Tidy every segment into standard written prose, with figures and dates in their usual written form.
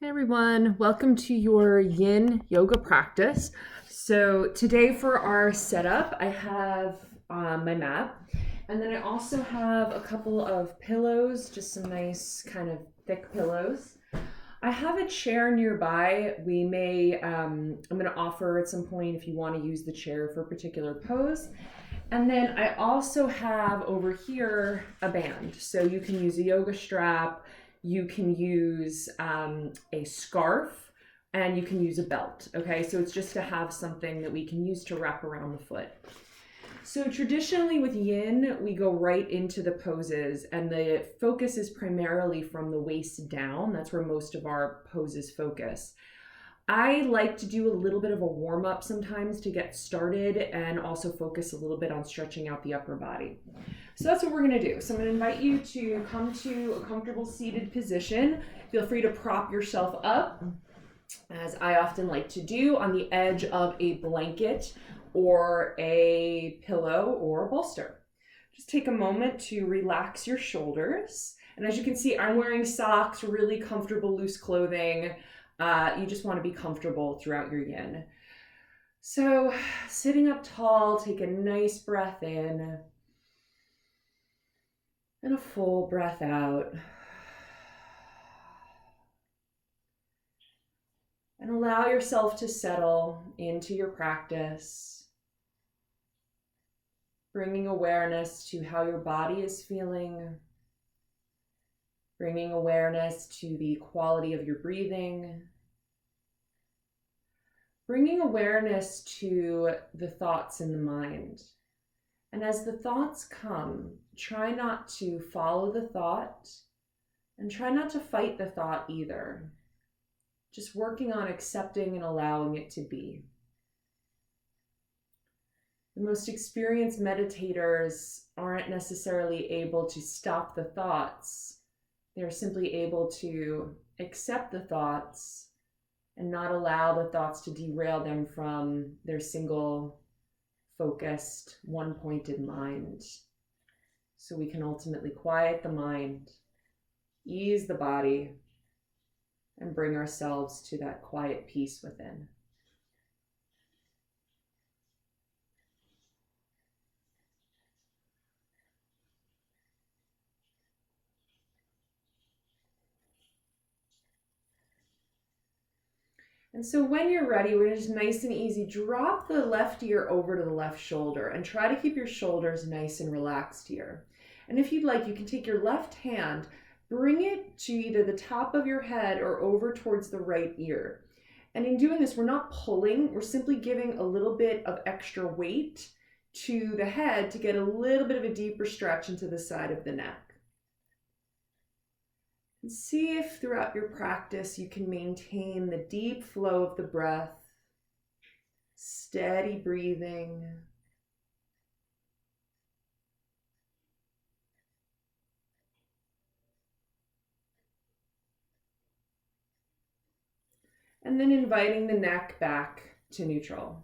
Hey everyone, welcome to your Yin Yoga practice. So today for our setup, I have my mat, and then I also have a couple of pillows, just some nice kind of thick pillows. I have a chair nearby. I'm going to offer at some point if you want to use the chair for a particular pose. And then I also have over here a band. So you can use a yoga strap, you can use a scarf, and you can use a belt. Okay, so it's just to have something that we can use to wrap around the foot. So traditionally with Yin, we go right into the poses, and the focus is primarily from the waist down. That's where most of our poses focus. I like to do a little bit of a warm up sometimes to get started and also focus a little bit on stretching out the upper body. So that's what we're going to do. So I'm going to invite you to come to a comfortable seated position. Feel free to prop yourself up, as I often like to do, on the edge of a blanket or a pillow or a bolster. Just take a moment to relax your shoulders. And as you can see, I'm wearing socks, really comfortable, loose clothing. You just want to be comfortable throughout your yin. So sitting up tall, take a nice breath in and a full breath out. And allow yourself to settle into your practice, bringing awareness to how your body is feeling, bringing awareness to the quality of your breathing, bringing awareness to the thoughts in the mind. And as the thoughts come, try not to follow the thought and try not to fight the thought either. Just working on accepting and allowing it to be. The most experienced meditators aren't necessarily able to stop the thoughts. They're simply able to accept the thoughts and not allow the thoughts to derail them from their single focused, one-pointed mind. So we can ultimately quiet the mind, ease the body, and bring ourselves to that quiet peace within. And so when you're ready, we're just nice and easy, drop the left ear over to the left shoulder and try to keep your shoulders nice and relaxed here. And if you'd like, you can take your left hand, bring it to either the top of your head or over towards the right ear. And in doing this, we're not pulling, we're simply giving a little bit of extra weight to the head to get a little bit of a deeper stretch into the side of the neck. And see if throughout your practice you can maintain the deep flow of the breath, steady breathing. And then inviting the neck back to neutral.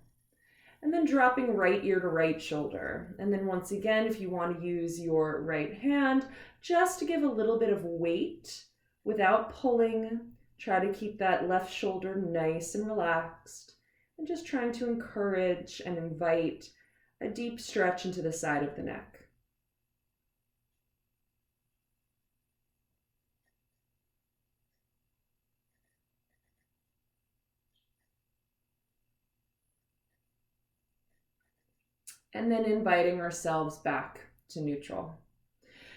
And then dropping right ear to right shoulder. And then once again, if you want to use your right hand, just to give a little bit of weight without pulling, try to keep that left shoulder nice and relaxed. And just trying to encourage and invite a deep stretch into the side of the neck. And then inviting ourselves back to neutral.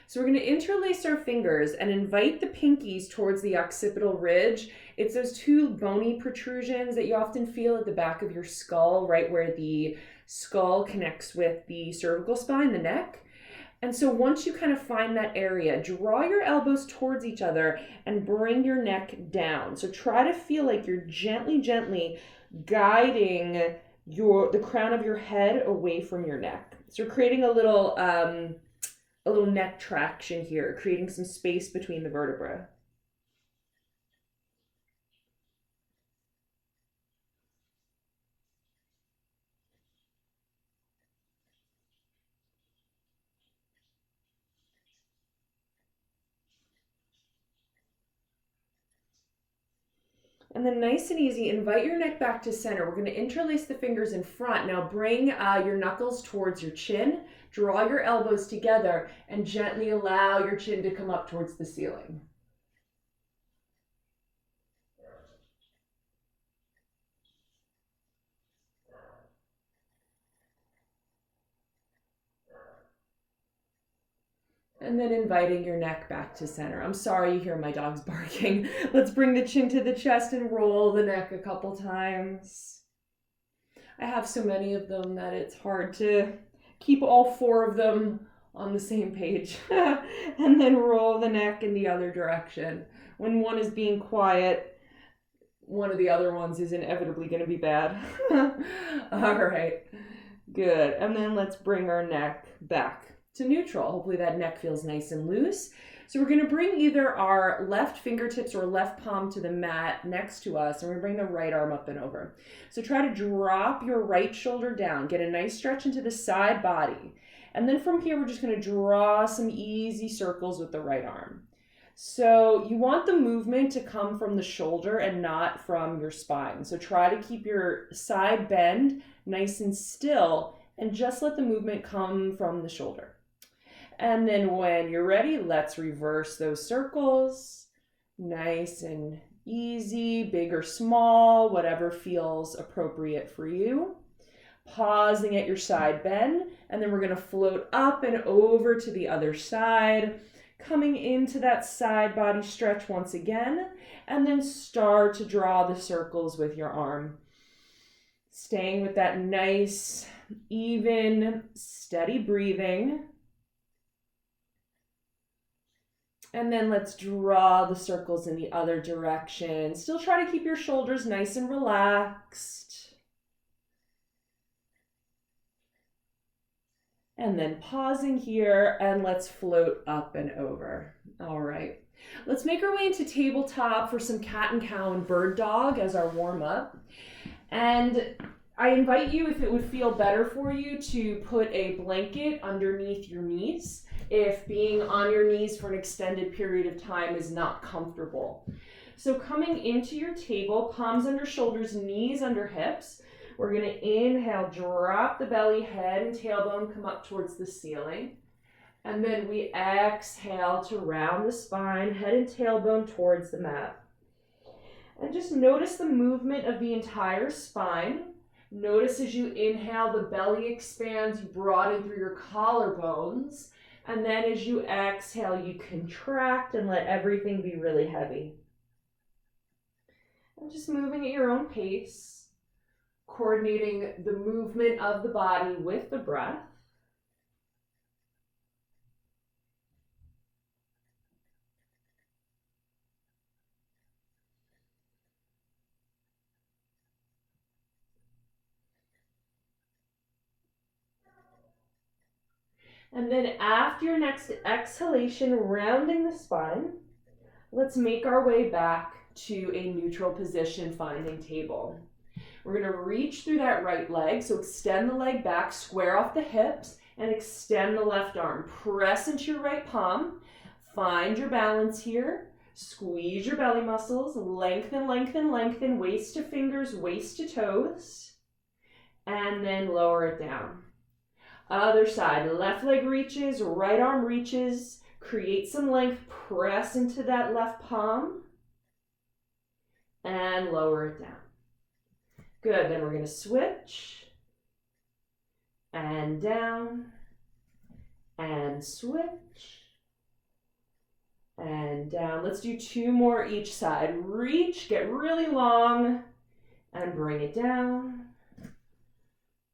So we're going to interlace our fingers and invite the pinkies towards the occipital ridge. It's those two bony protrusions that you often feel at the back of your skull, right where the skull connects with the cervical spine, the neck. And so once you kind of find that area, draw your elbows towards each other and bring your neck down. So try to feel like you're gently guiding the crown of your head away from your neck. So we're creating a little neck traction here, creating some space between the vertebrae. And then nice and easy, invite your neck back to center. We're going to interlace the fingers in front. Now bring your knuckles towards your chin. Draw your elbows together and gently allow your chin to come up towards the ceiling. And then inviting your neck back to center. I'm sorry you hear my dogs barking. Let's bring the chin to the chest and roll the neck a couple times. I have so many of them that it's hard to keep all 4 of them on the same page. And then roll the neck in the other direction. When one is being quiet, one of the other ones is inevitably going to be bad. All right, good. And then let's bring our neck back to neutral. Hopefully that neck feels nice and loose. So we're going to bring either our left fingertips or left palm to the mat next to us, and we're going to bring the right arm up and over. So try to drop your right shoulder down, get a nice stretch into the side body. And then from here, we're just going to draw some easy circles with the right arm. So you want the movement to come from the shoulder and not from your spine. So try to keep your side bend nice and still and just let the movement come from the shoulder. And then when you're ready, let's reverse those circles. Nice and easy, big or small, whatever feels appropriate for you. Pausing at your side bend, and then we're going to float up and over to the other side, coming into that side body stretch once again, and then start to draw the circles with your arm. Staying with that nice, even, steady breathing. And then let's draw the circles in the other direction. Still try to keep your shoulders nice and relaxed. And then pausing here, and let's float up and over. All right. Let's make our way into tabletop for some cat and cow and bird dog as our warm up. And I invite you, if it would feel better for you, to put a blanket underneath your knees if being on your knees for an extended period of time is not comfortable. So coming into your table, palms under shoulders, knees under hips. We're going to inhale, drop the belly, head and tailbone come up towards the ceiling. And then we exhale to round the spine, head and tailbone towards the mat. And just notice the movement of the entire spine. Notice as you inhale, the belly expands, you broaden through your collarbones. And then as you exhale, you contract and let everything be really heavy. And just moving at your own pace, coordinating the movement of the body with the breath. And then after your next exhalation, rounding the spine, let's make our way back to a neutral position, finding table. We're going to reach through that right leg, so extend the leg back, square off the hips, and extend the left arm. Press into your right palm, find your balance here, squeeze your belly muscles, lengthen, lengthen, lengthen, waist to fingers, waist to toes, and then lower it down. Other side, left leg reaches, right arm reaches, create some length, press into that left palm, and lower it down. Good, then we're going to switch, and down, and switch, and down. Let's do 2 more each side. Reach, get really long, and bring it down.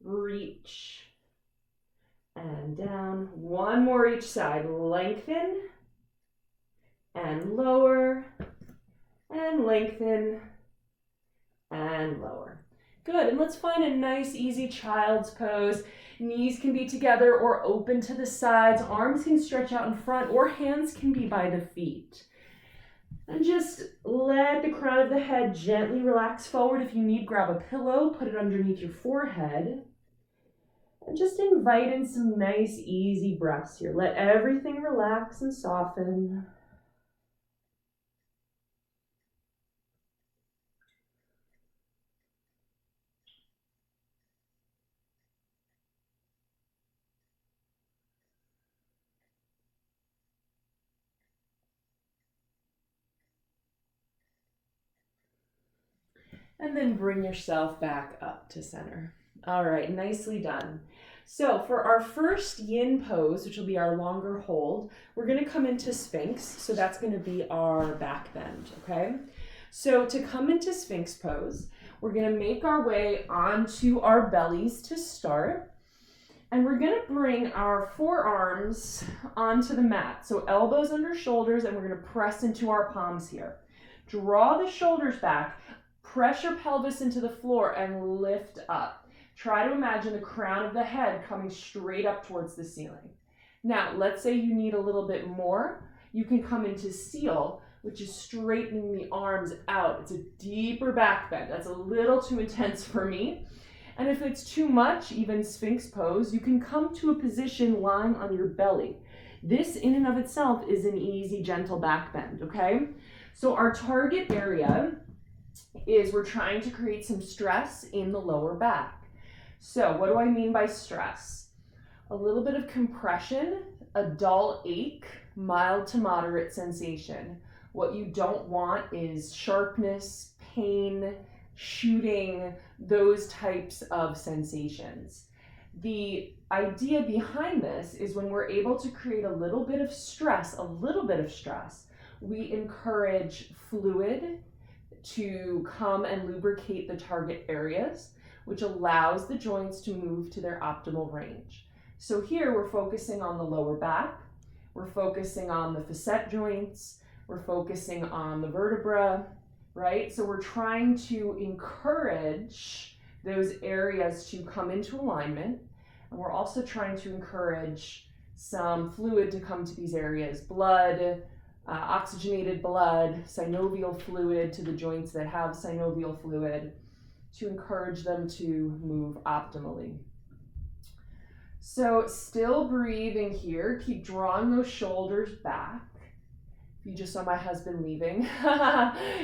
Reach, and down. 1 more each side. Lengthen, and lower, and lengthen, and lower. Good, and let's find a nice, easy child's pose. Knees can be together or open to the sides. Arms can stretch out in front, or hands can be by the feet. And just let the crown of the head gently relax forward. If you need, grab a pillow, put it underneath your forehead. And just invite in some nice, easy breaths here. Let everything relax and soften. And then bring yourself back up to center. All right, nicely done. So for our first yin pose, which will be our longer hold, we're gonna come into Sphinx. So that's gonna be our back bend, okay? So to come into Sphinx pose, we're gonna make our way onto our bellies to start. And we're gonna bring our forearms onto the mat. So elbows under shoulders, and we're gonna press into our palms here. Draw the shoulders back, press your pelvis into the floor and lift up. Try to imagine the crown of the head coming straight up towards the ceiling. Now, let's say you need a little bit more. You can come into seal, which is straightening the arms out. It's a deeper back bend. That's a little too intense for me. And if it's too much, even Sphinx pose, you can come to a position lying on your belly. This in and of itself is an easy, gentle back bend, okay? So our target area is we're trying to create some stress in the lower back. So what do I mean by stress? A little bit of compression, a dull ache, mild to moderate sensation. What you don't want is sharpness, pain, shooting, those types of sensations. The idea behind this is when we're able to create a little bit of stress, we encourage fluid to come and lubricate the target areas, which allows the joints to move to their optimal range. So here we're focusing on the lower back, we're focusing on the facet joints, we're focusing on the vertebra, right? So we're trying to encourage those areas to come into alignment. And we're also trying to encourage some fluid to come to these areas, blood, oxygenated blood, synovial fluid to the joints that have synovial fluid, to encourage them to move optimally. So still breathing here, keep drawing those shoulders back. You just saw my husband leaving.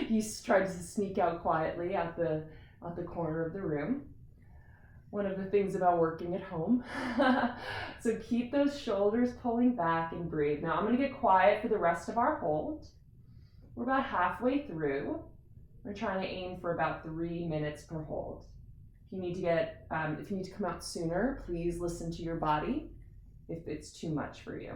He's tried to sneak out quietly at the corner of the room. One of the things about working at home. So keep those shoulders pulling back and breathe. Now I'm gonna get quiet for the rest of our hold. We're about halfway through. We're trying to aim for about 3 minutes per hold. If you need to come out sooner, please listen to your body if it's too much for you.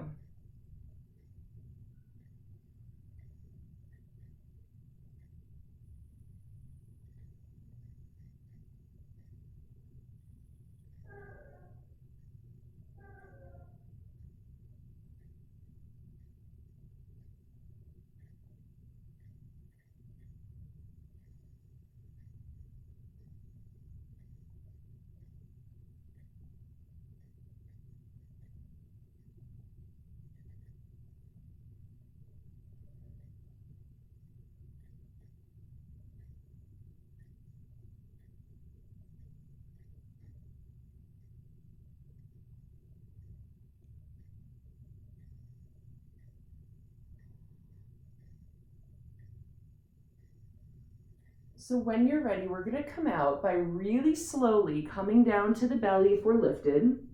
So when you're ready, we're gonna come out by really slowly coming down to the belly if we're lifted.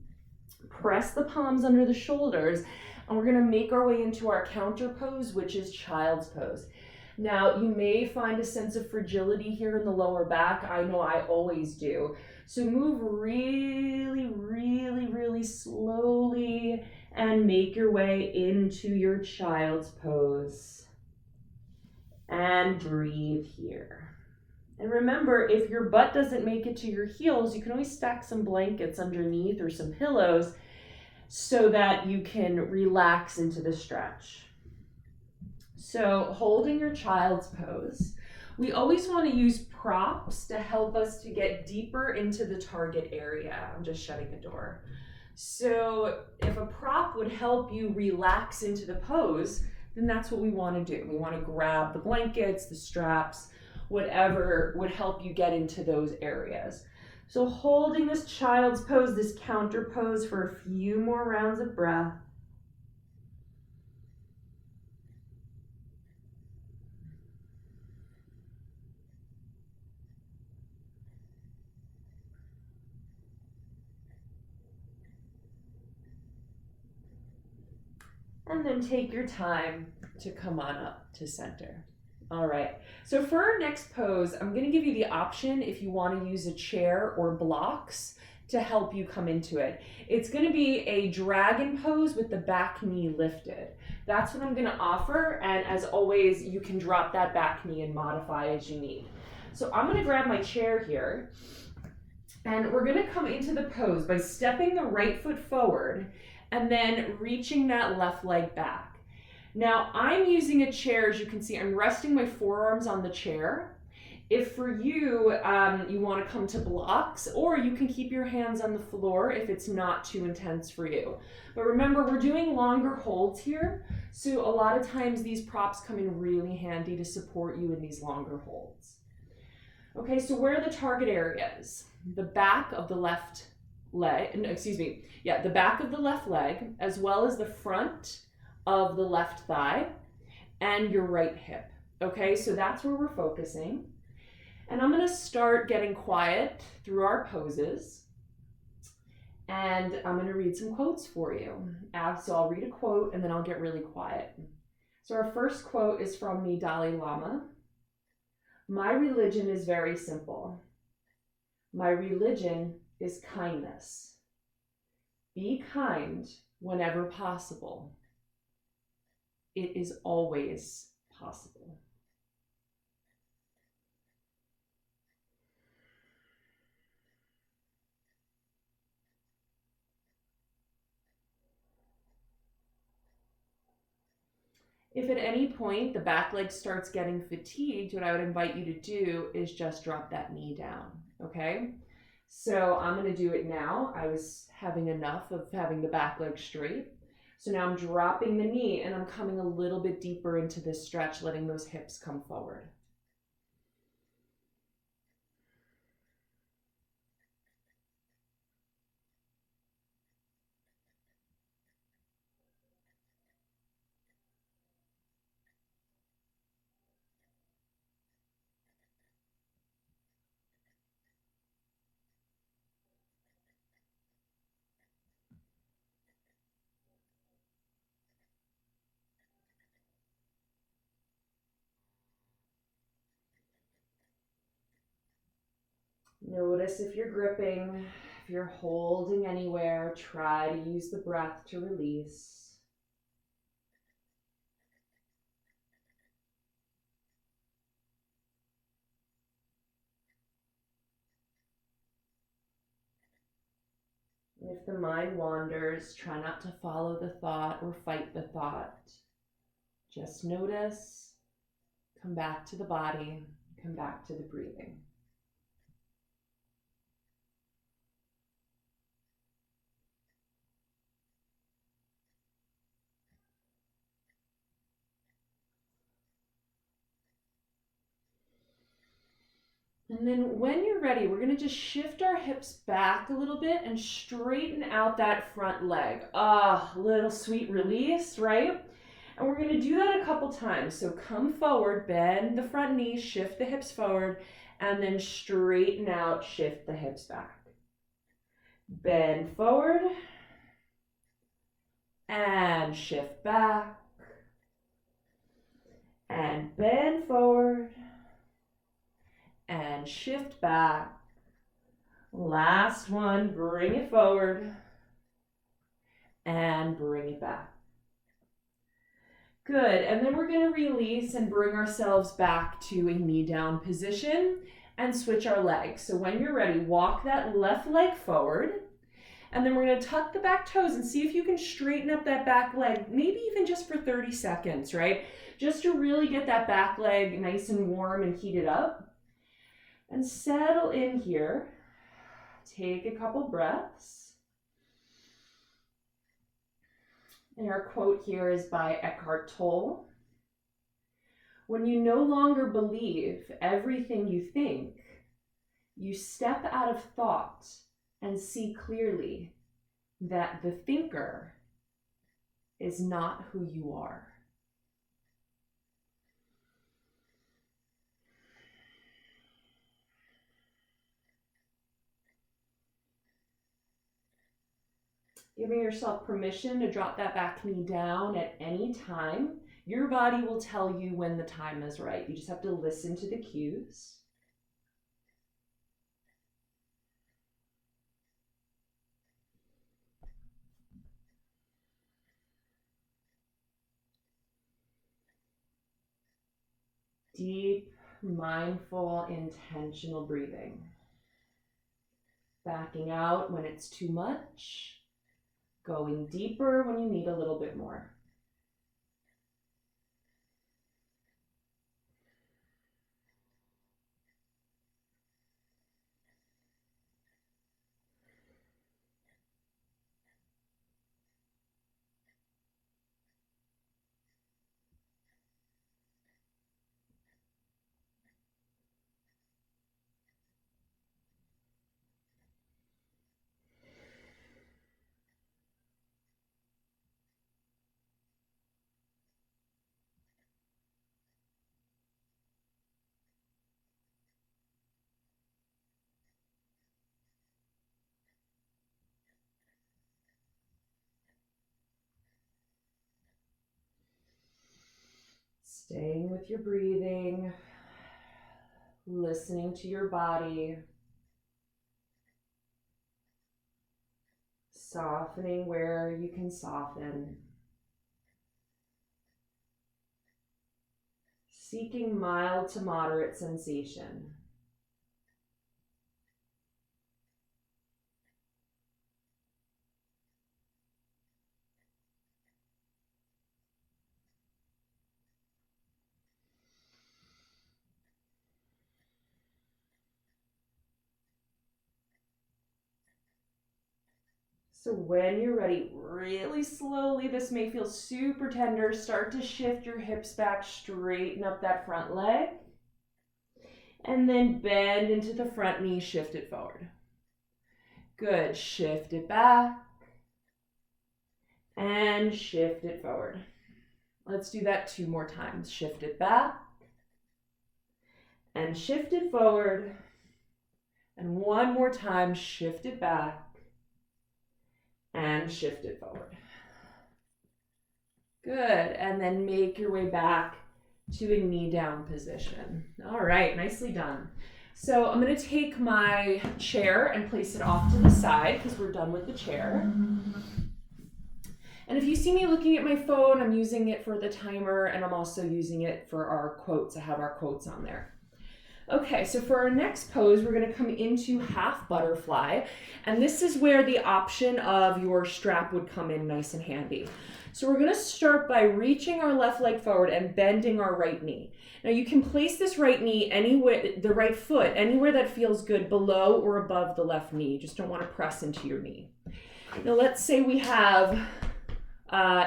Press the palms under the shoulders, and we're gonna make our way into our counter pose, which is child's pose. Now, you may find a sense of fragility here in the lower back. I know I always do. So move really, really, really slowly and make your way into your child's pose. And breathe here. And remember, if your butt doesn't make it to your heels, you can always stack some blankets underneath or some pillows so that you can relax into the stretch. So holding your child's pose, we always want to use props to help us to get deeper into the target area. I'm just shutting the door. So if a prop would help you relax into the pose, then that's what we want to do. We want to grab the blankets, the straps, whatever would help you get into those areas. So holding this child's pose, this counter pose, for a few more rounds of breath. And then take your time to come on up to center. All right. So for our next pose, I'm going to give you the option if you want to use a chair or blocks to help you come into it. It's going to be a dragon pose with the back knee lifted. That's what I'm going to offer. And as always, you can drop that back knee and modify as you need. So I'm going to grab my chair here. And we're going to come into the pose by stepping the right foot forward and then reaching that left leg back. Now I'm using a chair, as you can see, I'm resting my forearms on the chair. If for you, you want to come to blocks, or you can keep your hands on the floor if it's not too intense for you. But remember, we're doing longer holds here, so a lot of times these props come in really handy to support you in these longer holds. Okay, so where are the target areas? The back of the left leg, the back of the left leg, as well as the front of the left thigh and your right hip. Okay, so that's where we're focusing. And I'm going to start getting quiet through our poses. And I'm going to read some quotes for you. So I'll read a quote and then I'll get really quiet. So our first quote is from the Dalai Lama. My religion is very simple. My religion is kindness. Be kind whenever possible. It is always possible. If at any point the back leg starts getting fatigued, what I would invite you to do is just drop that knee down, okay? So I'm going to do it now. I was having enough of having the back leg straight. So now I'm dropping the knee and I'm coming a little bit deeper into this stretch, letting those hips come forward. Notice if you're gripping, if you're holding anywhere, try to use the breath to release. If the mind wanders, try not to follow the thought or fight the thought. Just notice, come back to the body, come back to the breathing. And then when you're ready, we're going to just shift our hips back a little bit and straighten out that front leg. Little sweet release, right? And we're going to do that a couple times. So come forward, bend the front knee, shift the hips forward, and then straighten out, shift the hips back. Bend forward and shift back. And bend forward and shift back. Last one, bring it forward and bring it back. Good, and then we're going to release and bring ourselves back to a knee down position and switch our legs. So when you're ready, walk that left leg forward, and then we're going to tuck the back toes and see if you can straighten up that back leg, maybe even just for 30 seconds, right? Just to really get that back leg nice and warm and heated up. And settle in here. Take a couple breaths. And our quote here is by Eckhart Tolle. When you no longer believe everything you think, you step out of thought and see clearly that the thinker is not who you are. Giving yourself permission to drop that back knee down at any time. Your body will tell you when the time is right. You just have to listen to the cues. Deep, mindful, intentional breathing. Backing out when it's too much. Going deeper when you need a little bit more. Staying with your breathing, listening to your body, softening where you can soften, seeking mild to moderate sensation. So when you're ready, really slowly, this may feel super tender, start to shift your hips back, straighten up that front leg, and then bend into the front knee, shift it forward. Good, shift it back, and shift it forward. Let's do that 2 more times. Shift it back, and shift it forward, and 1 more time, shift it back, and shift it forward. Good, and then make your way back to a knee down position. All right, nicely done. So I'm gonna take my chair and place it off to the side because we're done with the chair. And if you see me looking at my phone, I'm using it for the timer and I'm also using it for our quotes. I have our quotes on there. Okay, so for our next pose, we're gonna come into half butterfly. And this is where the option of your strap would come in nice and handy. So we're gonna start by reaching our left leg forward and bending our right knee. Now you can place this right knee anywhere, the right foot, anywhere that feels good below or above the left knee. You just don't wanna press into your knee. Now let's say we have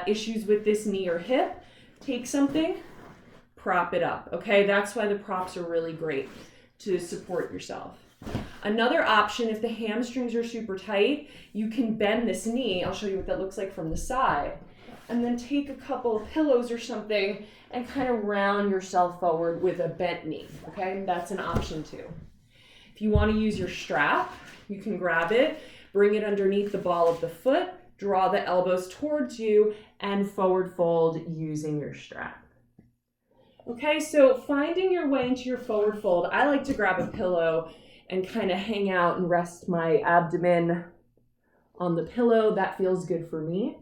issues with this knee or hip. Take something, prop it up, okay? That's why the props are really great to support yourself. Another option, if the hamstrings are super tight, you can bend this knee. I'll show you what that looks like from the side. And then take a couple of pillows or something and kind of round yourself forward with a bent knee, okay? That's an option too. If you want to use your strap, you can grab it, bring it underneath the ball of the foot, draw the elbows towards you, and forward fold using your strap. Okay, so finding your way into your forward fold, I like to grab a pillow and kind of hang out and rest my abdomen on the pillow. That feels good for me.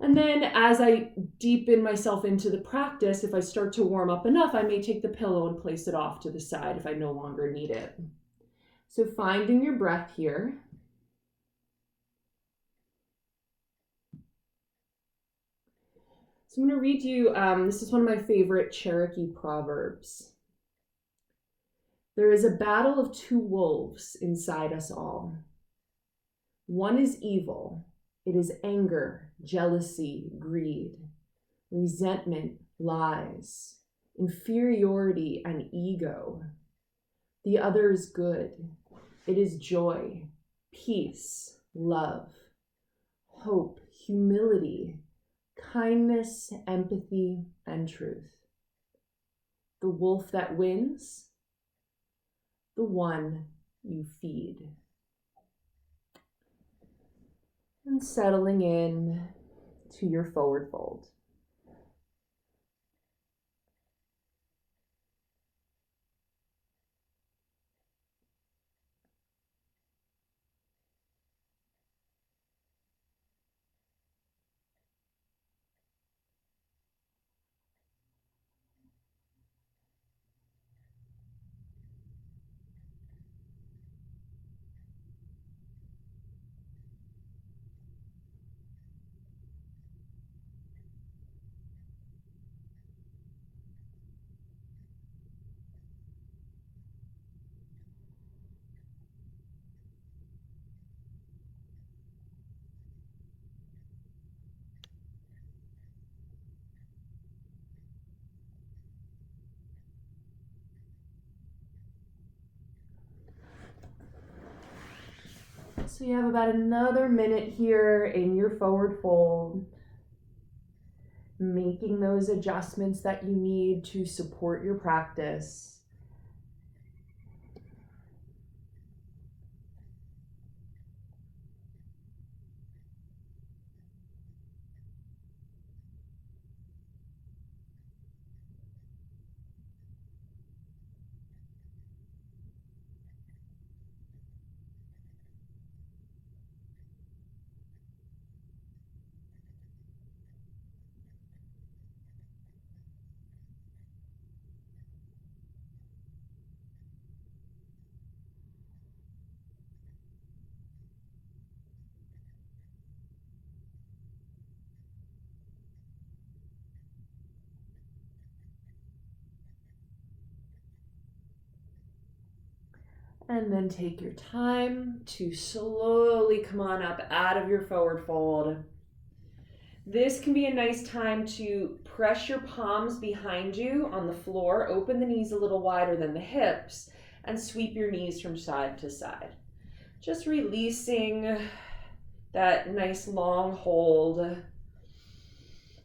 And then as I deepen myself into the practice, if I start to warm up enough, I may take the pillow and place it off to the side if I no longer need it. So finding your breath here. So I'm going to read you, this is one of my favorite Cherokee proverbs. There is a battle of 2 wolves inside us all. One is evil. It is anger, jealousy, greed, resentment, lies, inferiority, and ego. The other is good. It is joy, peace, love, hope, humility, kindness, empathy, and truth. The wolf that wins, the one you feed. And settling in to your forward fold. So you have about another minute here in your forward fold, making those adjustments that you need to support your practice. And then take your time to slowly come on up out of your forward fold. This can be a nice time to press your palms behind you on the floor, open the knees a little wider than the hips, and sweep your knees from side to side. Just releasing that nice long hold.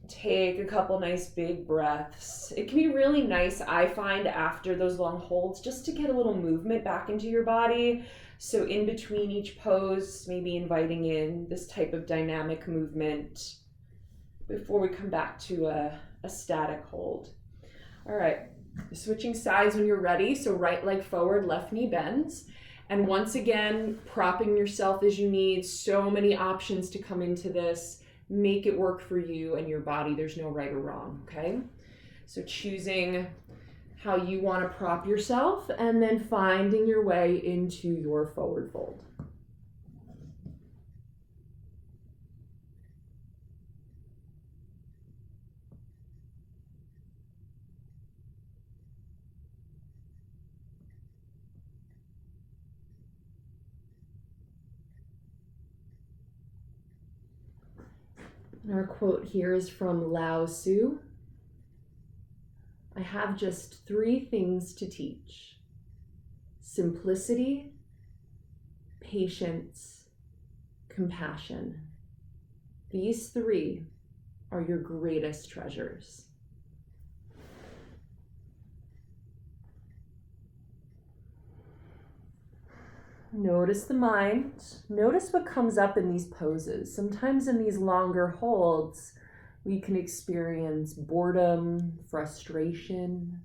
Take a couple nice big breaths. It can be really nice, I find, after those long holds, just to get a little movement back into your body. So in between each pose, maybe inviting in this type of dynamic movement before we come back to a static hold. All right, switching sides when you're ready. So right leg forward, left knee bends. And once again, propping yourself as you need. So many options to come into this. Make it work for you and your body. There's no right or wrong, okay? So choosing how you want to prop yourself and then finding your way into your forward fold. And our quote here is from Lao Tzu. I have just 3 things to teach: simplicity, patience, compassion. These 3 are your greatest treasures. Notice the mind. Notice what comes up in these poses. Sometimes in these longer holds, we can experience boredom, frustration,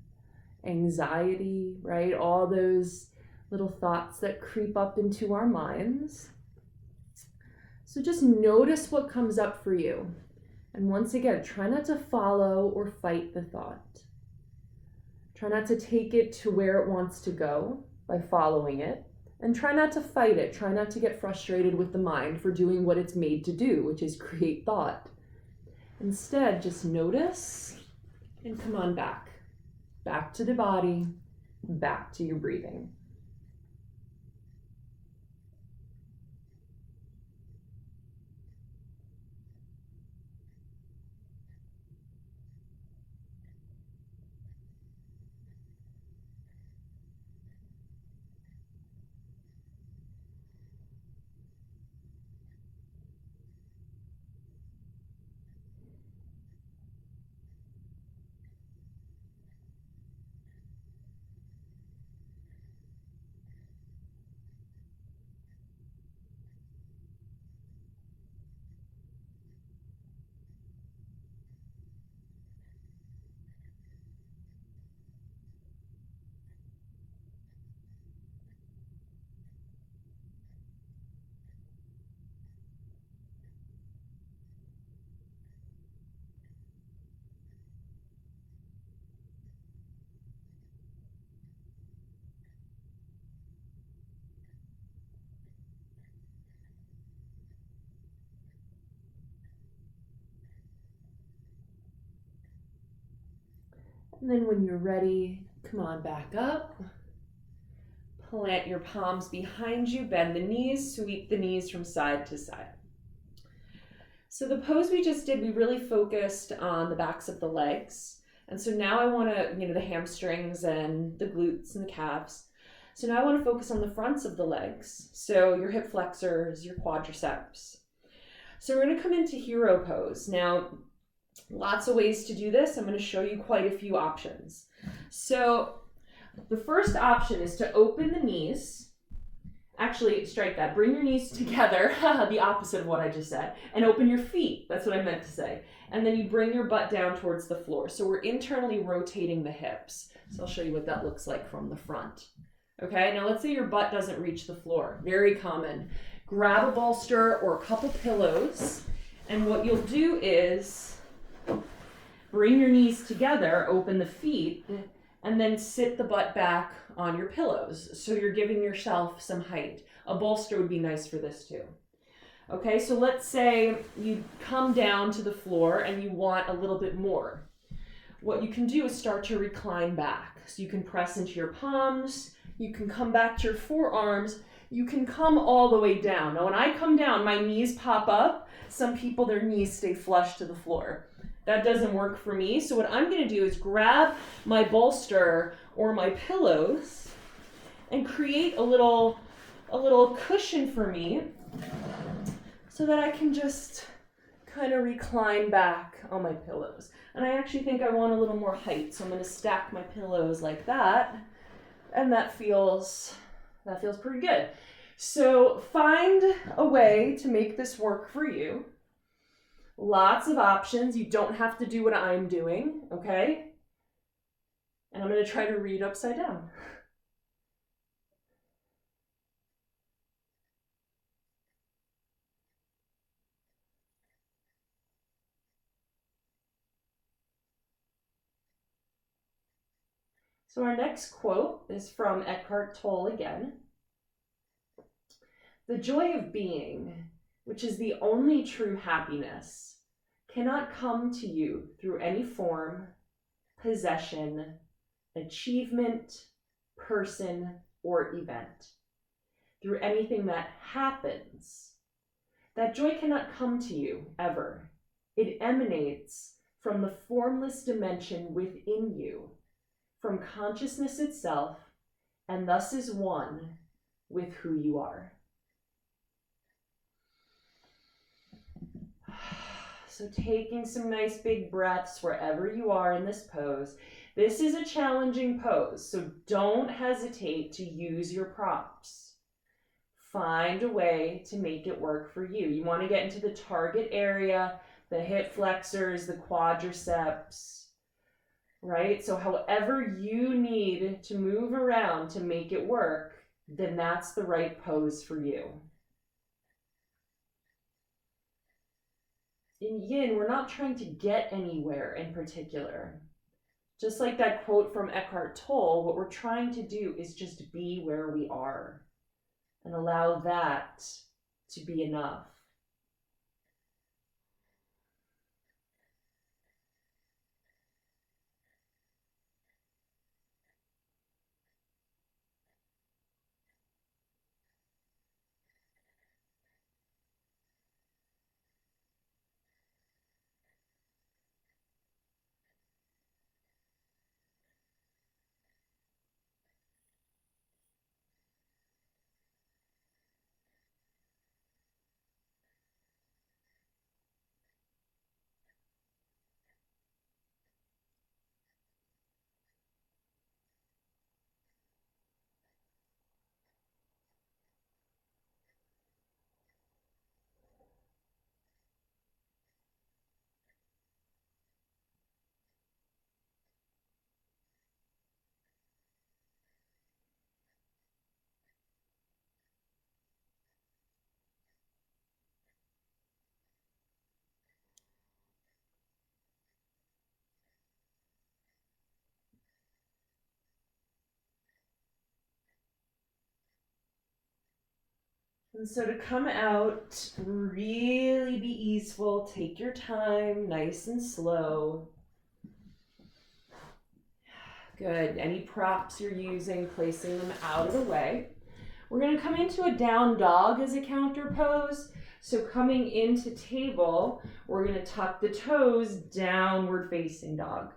anxiety, right? All those little thoughts that creep up into our minds. So just notice what comes up for you. And once again, try not to follow or fight the thought. Try not to take it to where it wants to go by following it. And try not to fight it. Try not to get frustrated with the mind for doing what it's made to do, which is create thought. Instead, just notice and come on back. Back to the body, back to your breathing. And then when you're ready, come on back up. Plant your palms behind you, bend the knees, sweep the knees from side to side. So the pose we just did, we really focused on the backs of the legs. And so now I want to, the hamstrings and the glutes and the calves. So now I want to focus on the fronts of the legs. So your hip flexors, your quadriceps. So we're going to come into hero pose. Now, lots of ways to do this. I'm going to show you quite a few options. So the first option is to open the knees. Actually, strike that. Bring your knees together, the opposite of what I just said, and open your feet. That's what I meant to say. And then you bring your butt down towards the floor. So we're internally rotating the hips. So I'll show you what that looks like from the front. Okay, now let's say your butt doesn't reach the floor. Very common. Grab a bolster or a couple pillows, and what you'll do is bring your knees together, open the feet, and then sit the butt back on your pillows. So you're giving yourself some height. A bolster would be nice for this too. Okay, so let's say you come down to the floor and you want a little bit more. What you can do is start to recline back. So you can press into your palms, you can come back to your forearms, you can come all the way down. Now when I come down, my knees pop up. Some people, their knees stay flush to the floor. That doesn't work for me. So what I'm going to do is grab my bolster or my pillows and create a little cushion for me so that I can just kind of recline back on my pillows. And I actually think I want a little more height, so I'm going to stack my pillows like that, and that feels pretty good. So find a way to make this work for you. Lots of options. You don't have to do what I'm doing, okay? And I'm going to try to read upside down. So our next quote is from Eckhart Tolle again. The joy of being, which is the only true happiness, cannot come to you through any form, possession, achievement, person, or event, through anything that happens. That joy cannot come to you, ever. It emanates from the formless dimension within you, from consciousness itself, and thus is one with who you are. So taking some nice big breaths wherever you are in this pose. This is a challenging pose, so don't hesitate to use your props. Find a way to make it work for you. You want to get into the target area, the hip flexors, the quadriceps, right? So however you need to move around to make it work, then that's the right pose for you. In Yin, we're not trying to get anywhere in particular. Just like that quote from Eckhart Tolle, what we're trying to do is just be where we are and allow that to be enough. And so to come out, really be easeful, take your time, nice and slow. Good. Any props you're using, placing them out of the way. We're going to come into a down dog as a counter pose. So coming into table, we're going to tuck the toes, downward facing dog.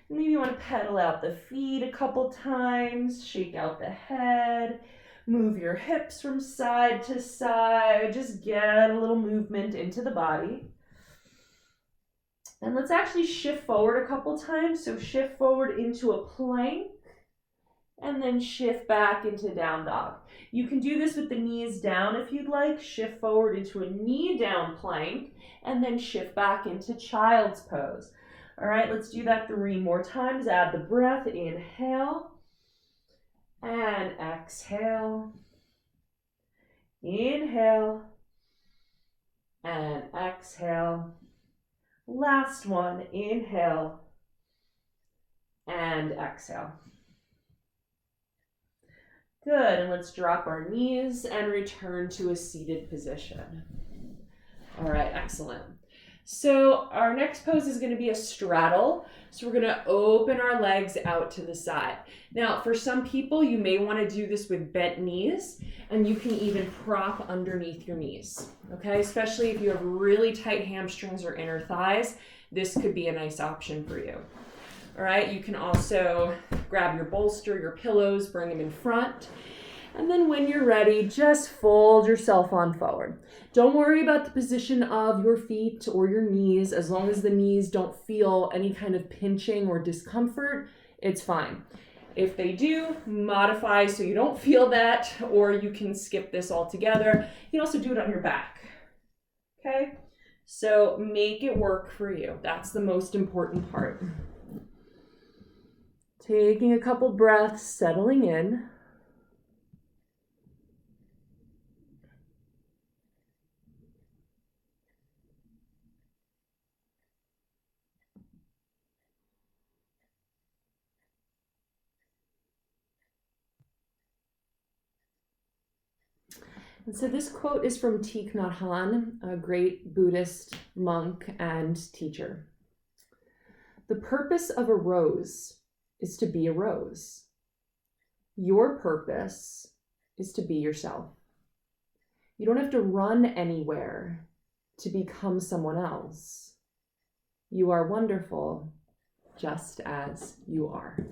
Maybe you want to pedal out the feet a couple times, shake out the head, move your hips from side to side, just get a little movement into the body. And let's actually shift forward a couple times. So shift forward into a plank and then shift back into down dog. You can do this with the knees down if you'd like. Shift forward into a knee down plank and then shift back into child's pose. All right, let's do that 3 more times. Add the breath. Inhale and exhale. Inhale and exhale. Last one. Inhale and exhale. Good, and let's drop our knees and return to a seated position. All right, excellent. So our next pose is going to be a straddle. So we're going to open our legs out to the side. Now, for some people, you may want to do this with bent knees, and you can even prop underneath your knees, okay? Especially if you have really tight hamstrings or inner thighs, this could be a nice option for you. All right, you can also grab your bolster, your pillows, bring them in front. And then when you're ready, just fold yourself on forward. Don't worry about the position of your feet or your knees. As long as the knees don't feel any kind of pinching or discomfort, it's fine. If they do, modify so you don't feel that, or you can skip this altogether. You can also do it on your back, okay? So make it work for you. That's the most important part. Taking a couple breaths, settling in. And so this quote is from Thich Nhat Hanh, a great Buddhist monk and teacher. The purpose of a rose is to be a rose. Your purpose is to be yourself. You don't have to run anywhere to become someone else. You are wonderful just as you are.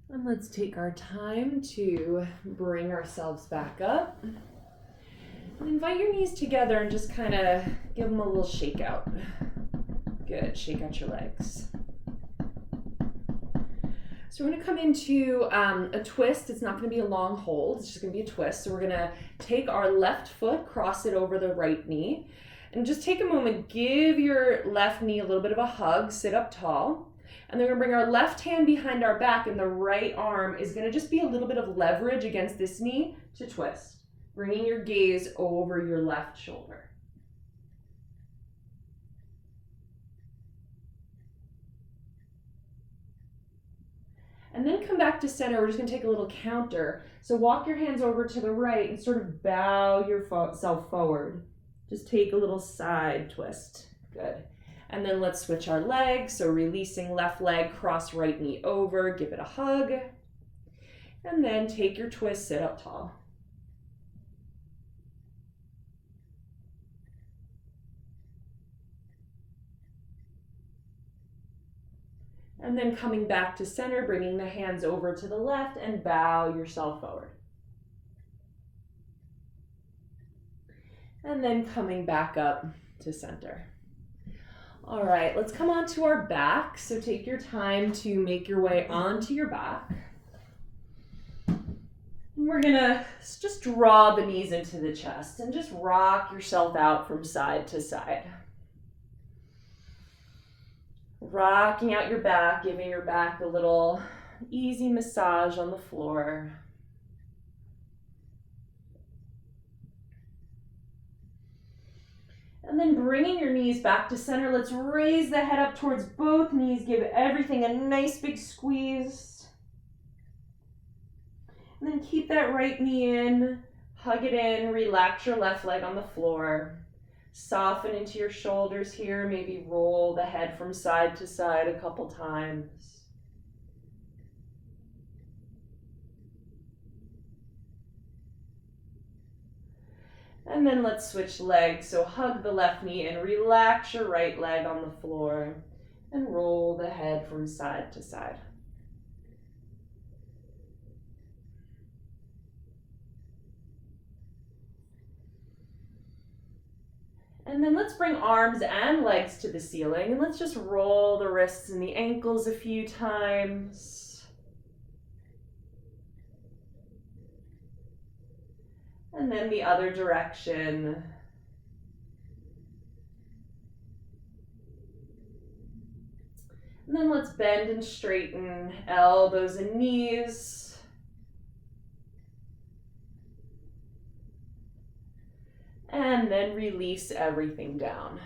And let's take our time to bring ourselves back up. And invite your knees together and just kind of give them a little shake out. Good, shake out your legs. So we're going to come into a twist. It's not going to be a long hold. It's just going to be a twist. So we're going to take our left foot, cross it over the right knee, and just take a moment. Give your left knee a little bit of a hug. Sit up tall. And then we're gonna bring our left hand behind our back, and the right arm is gonna just be a little bit of leverage against this knee to twist, bringing your gaze over your left shoulder. And then come back to center. We're just gonna take a little counter. So walk your hands over to the right and sort of bow yourself forward. Just take a little side twist. Good. And then let's switch our legs. So releasing left leg, cross right knee over, give it a hug. And then take your twist, sit up tall. And then coming back to center, bringing the hands over to the left and bow yourself forward. And then coming back up to center. All right, let's come onto our back. So take your time to make your way onto your back. And we're gonna just draw the knees into the chest and just rock yourself out from side to side. Rocking out your back, giving your back a little easy massage on the floor. And then bringing your knees back to center. Let's raise the head up towards both knees. Give everything a nice big squeeze. And then keep that right knee in. Hug it in. Relax your left leg on the floor. Soften into your shoulders here. Maybe roll the head from side to side a couple times. And then let's switch legs. So hug the left knee and relax your right leg on the floor and roll the head from side to side. And then let's bring arms and legs to the ceiling, and let's just roll the wrists and the ankles a few times. And then the other direction. And then let's bend and straighten elbows and knees. And then release everything down.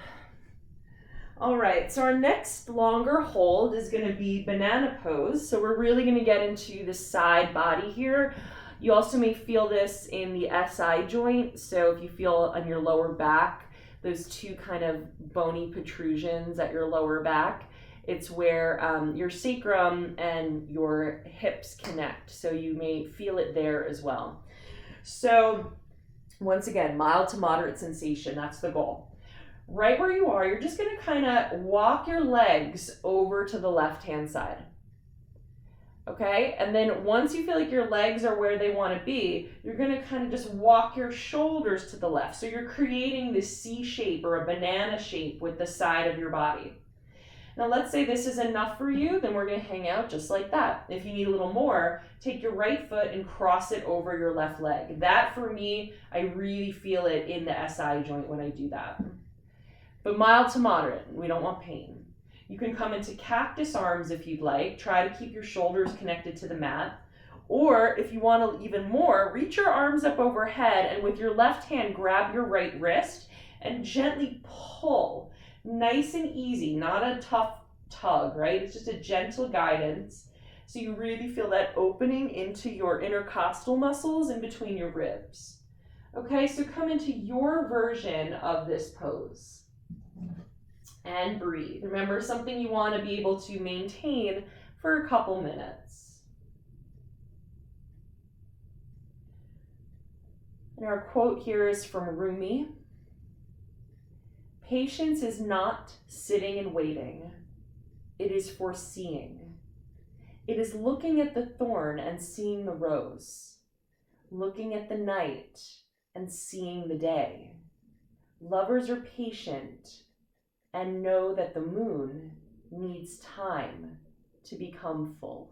All right, so our next longer hold is gonna be banana pose. So we're really gonna get into the side body here. You also may feel this in the SI joint. So if you feel on your lower back, those two kind of bony protrusions at your lower back, it's where your sacrum and your hips connect. So you may feel it there as well. So once again, mild to moderate sensation, that's the goal. Right where you are, you're just gonna kind of walk your legs over to the left-hand side. Okay, and then once you feel like your legs are where they wanna be, you're gonna kind of just walk your shoulders to the left. So you're creating this C shape or a banana shape with the side of your body. Now let's say this is enough for you, then we're gonna hang out just like that. If you need a little more, take your right foot and cross it over your left leg. That for me, I really feel it in the SI joint when I do that. But mild to moderate, we don't want pain. You can come into cactus arms if you'd like. Try to keep your shoulders connected to the mat. Or if you want even more, reach your arms up overhead and with your left hand, grab your right wrist and gently pull. Nice and easy, not a tough tug, right? It's just a gentle guidance. So you really feel that opening into your intercostal muscles in between your ribs. Okay, so come into your version of this pose. And breathe. Remember, something you want to be able to maintain for a couple minutes. And our quote here is from Rumi. Patience is not sitting and waiting. It is foreseeing. It is looking at the thorn and seeing the rose. Looking at the night and seeing the day. Lovers are patient and know that the moon needs time to become full.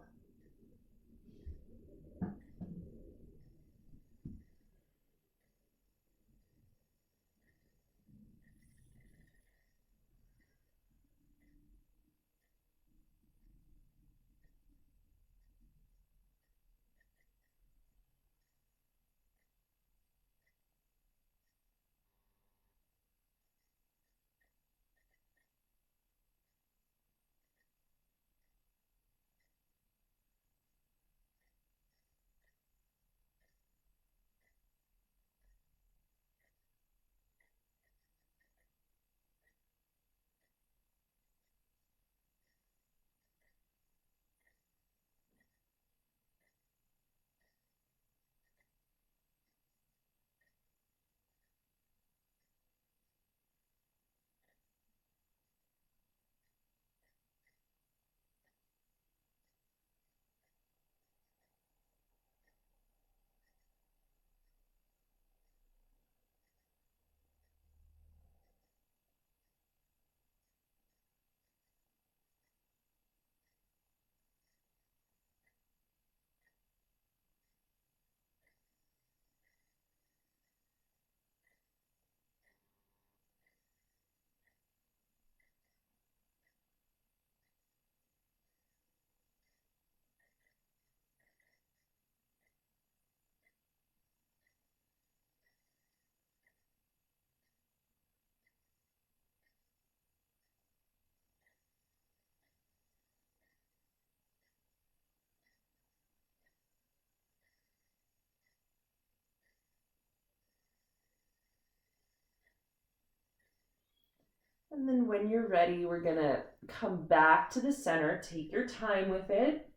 And then when you're ready, we're gonna come back to the center, take your time with it,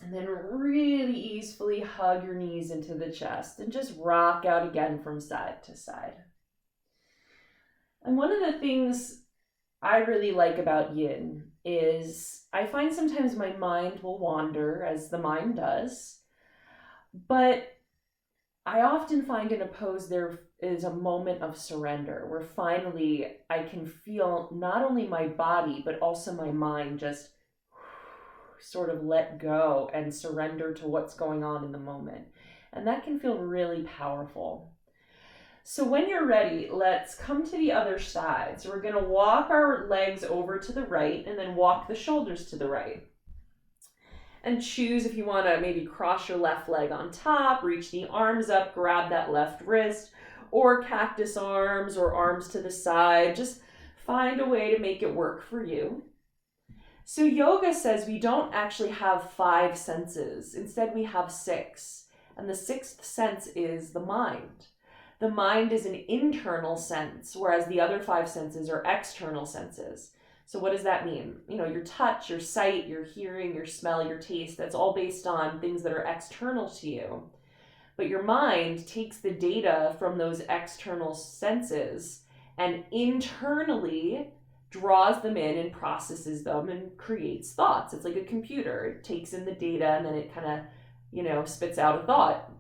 and then really easily hug your knees into the chest and just rock out again from side to side. And one of the things I really like about yin is I find sometimes my mind will wander, as the mind does, but I often find in a pose there is a moment of surrender where finally I can feel not only my body, but also my mind just sort of let go and surrender to what's going on in the moment. And that can feel really powerful. So when you're ready, let's come to the other side. So we're going to walk our legs over to the right and then walk the shoulders to the right. And choose if you want to maybe cross your left leg on top, reach the arms up, grab that left wrist, or cactus arms or arms to the side. Just find a way to make it work for you. So yoga says we don't actually have 5 senses. Instead, we have 6. And the 6th sense is the mind. The mind is an internal sense, whereas the other 5 senses are external senses. So what does that mean? Your touch, your sight, your hearing, your smell, your taste, that's all based on things that are external to you. But your mind takes the data from those external senses and internally draws them in and processes them and creates thoughts. It's like a computer. It takes in the data and then it kind of, spits out a thought.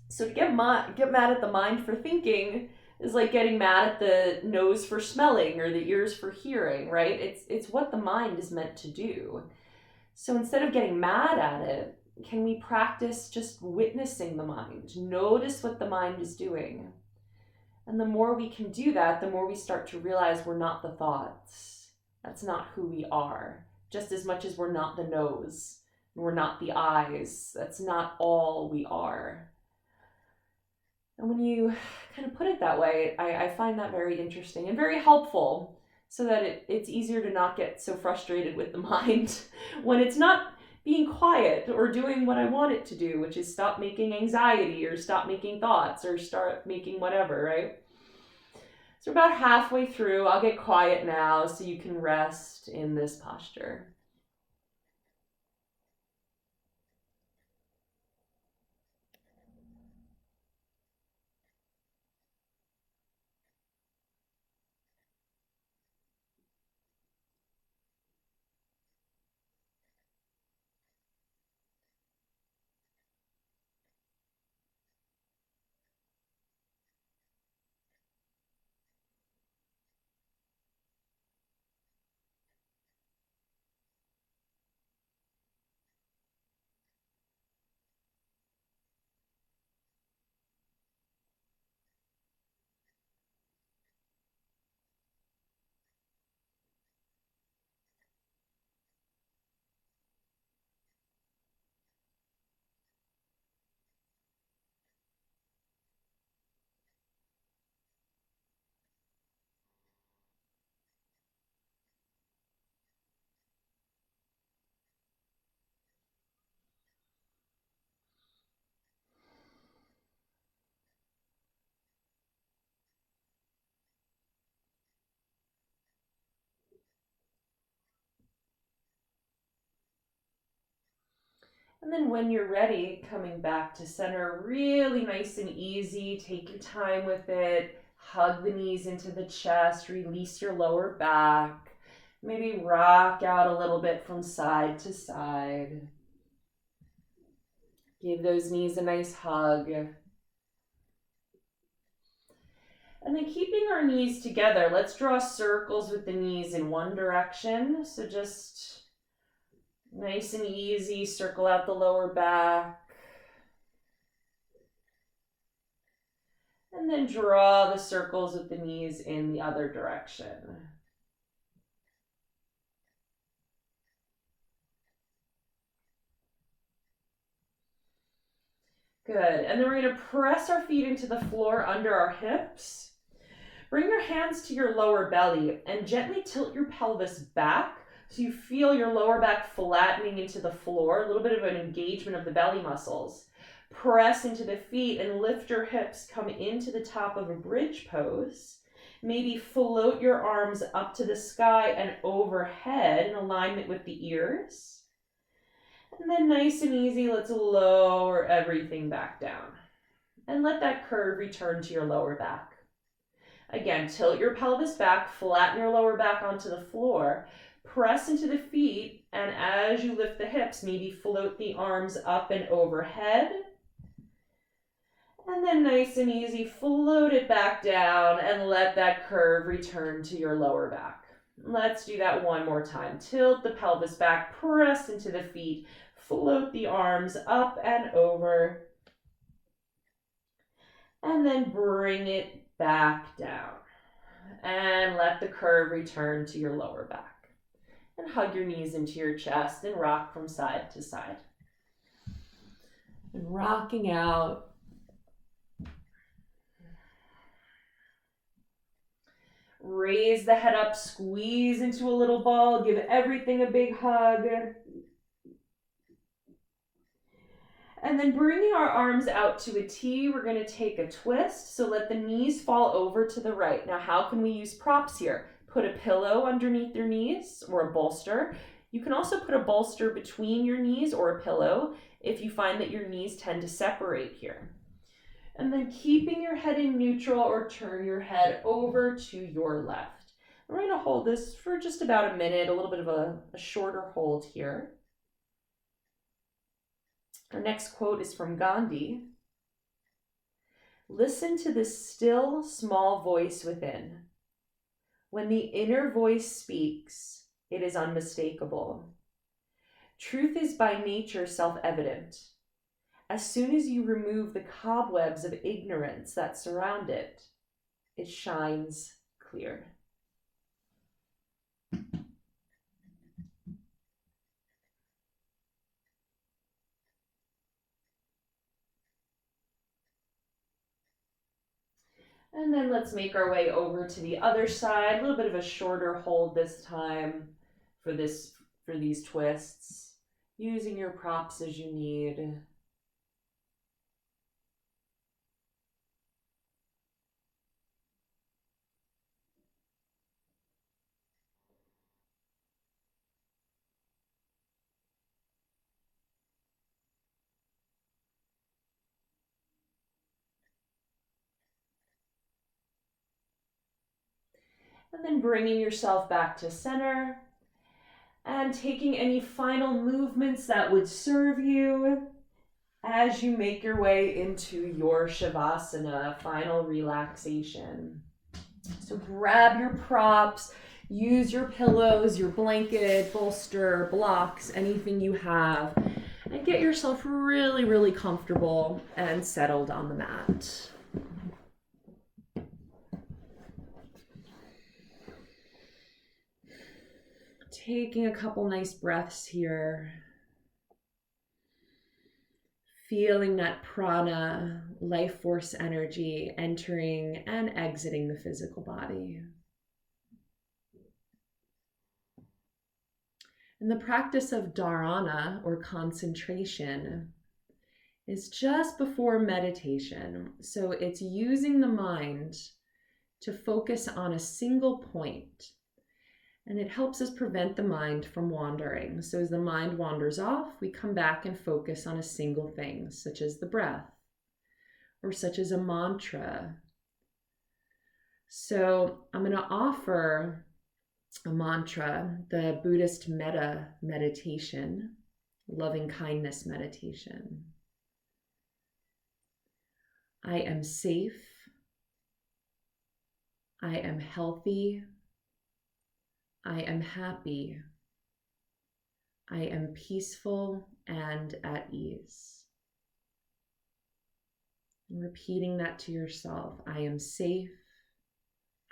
So to get mad at the mind for thinking is like getting mad at the nose for smelling or the ears for hearing, right? It's what the mind is meant to do. So instead of getting mad at it, can we practice just witnessing the mind? Notice what the mind is doing. And the more we can do that, the more we start to realize we're not the thoughts. That's not who we are. Just as much as we're not the nose, we're not the eyes. That's not all we are. And when you kind of put it that way, I find that very interesting and very helpful so that it's easier to not get so frustrated with the mind when it's not being quiet or doing what I want it to do, which is stop making anxiety or stop making thoughts or start making whatever, right? So about halfway through, I'll get quiet now so you can rest in this posture. And then when you're ready, coming back to center, really nice and easy. Take your time with it. Hug the knees into the chest. Release your lower back. Maybe rock out a little bit from side to side. Give those knees a nice hug. And then keeping our knees together, let's draw circles with the knees in one direction. So just nice and easy, circle out the lower back. And then draw the circles with the knees in the other direction. Good. And then we're going to press our feet into the floor under our hips. Bring your hands to your lower belly and gently tilt your pelvis back so you feel your lower back flattening into the floor, a little bit of an engagement of the belly muscles. Press into the feet and lift your hips, come into the top of a bridge pose. Maybe float your arms up to the sky and overhead in alignment with the ears. And then nice and easy, let's lower everything back down. And let that curve return to your lower back. Again, tilt your pelvis back, flatten your lower back onto the floor, press into the feet, and as you lift the hips, maybe float the arms up and overhead. And then nice and easy, float it back down and let that curve return to your lower back. Let's do that one more time. Tilt the pelvis back, press into the feet, float the arms up and over, and then bring it back down. And let the curve return to your lower back. And hug your knees into your chest and rock from side to side. And rocking out. Raise the head up, squeeze into a little ball, give everything a big hug. And then bringing our arms out to a T, we're going to take a twist. So let the knees fall over to the right. Now, how can we use props here? Put a pillow underneath your knees or a bolster. You can also put a bolster between your knees or a pillow if you find that your knees tend to separate here. And then keeping your head in neutral or turn your head over to your left. We're going to hold this for just about a minute, a little bit of a shorter hold here. Our next quote is from Gandhi. Listen to the still, small voice within. When the inner voice speaks, it is unmistakable. Truth is by nature self-evident. As soon as you remove the cobwebs of ignorance that surround it, it shines clear. And then let's make our way over to the other side. A little bit of a shorter hold this time for these twists. Using your props as you need. And then bringing yourself back to center and taking any final movements that would serve you as you make your way into your Shavasana, final relaxation. So grab your props, use your pillows, your blanket, bolster, blocks, anything you have, and get yourself really, really comfortable and settled on the mat. Taking a couple nice breaths here. Feeling that prana, life force energy entering and exiting the physical body. And the practice of dharana, or concentration, is just before meditation. So it's using the mind to focus on a single point. And it helps us prevent the mind from wandering. So as the mind wanders off, we come back and focus on a single thing, such as the breath, or such as a mantra. So I'm going to offer a mantra, the Buddhist metta meditation, loving kindness meditation. I am safe. I am healthy. I am happy. I am peaceful and at ease. And repeating that to yourself. I am safe.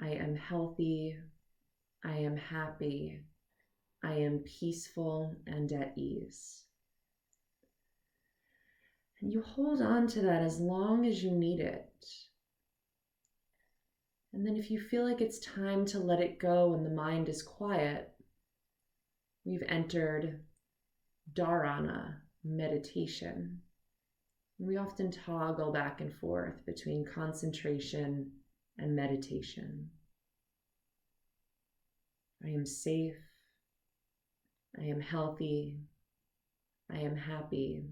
I am healthy. I am happy. I am peaceful and at ease. And you hold on to that as long as you need it. And then if you feel like it's time to let it go and the mind is quiet, we've entered dharana, meditation. We often toggle back and forth between concentration and meditation. I am safe. I am healthy. I am happy.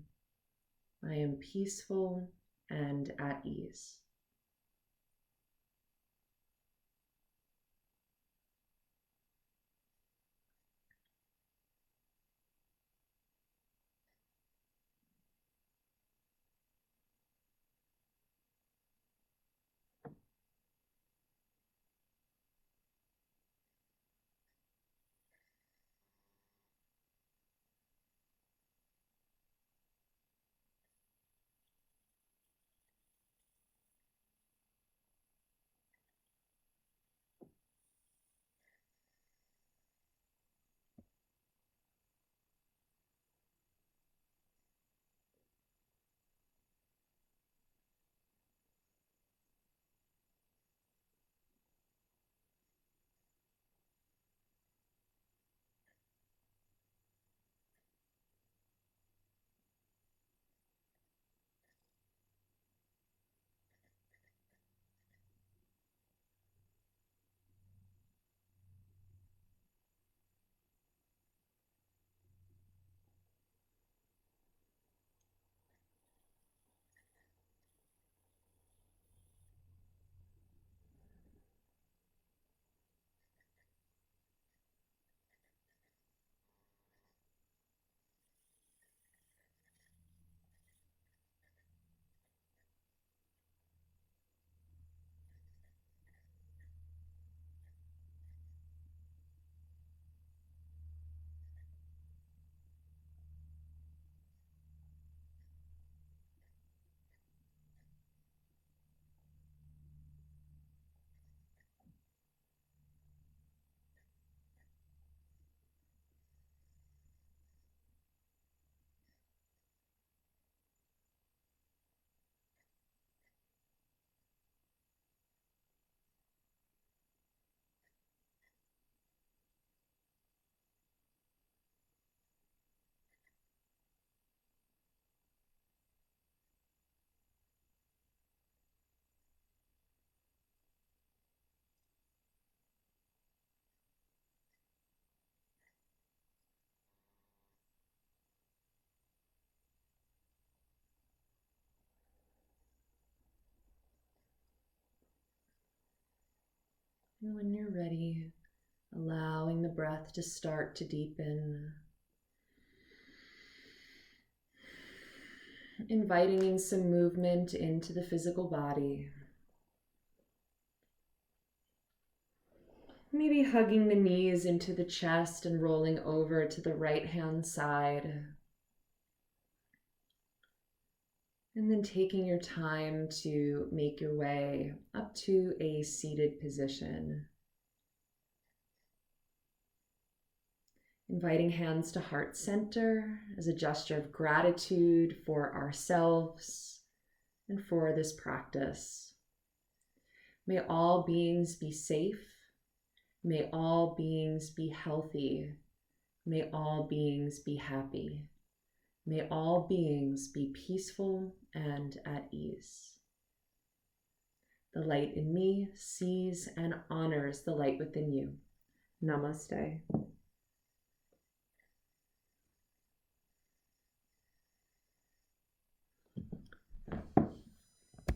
I am peaceful and at ease. And when you're ready, allowing the breath to start to deepen, inviting in some movement into the physical body. Maybe hugging the knees into the chest and rolling over to the right hand side. And then taking your time to make your way up to a seated position. Inviting hands to heart center as a gesture of gratitude for ourselves and for this practice. May all beings be safe. May all beings be healthy. May all beings be happy. May all beings be peaceful and at ease. The light in me sees and honors the light within you. Namaste.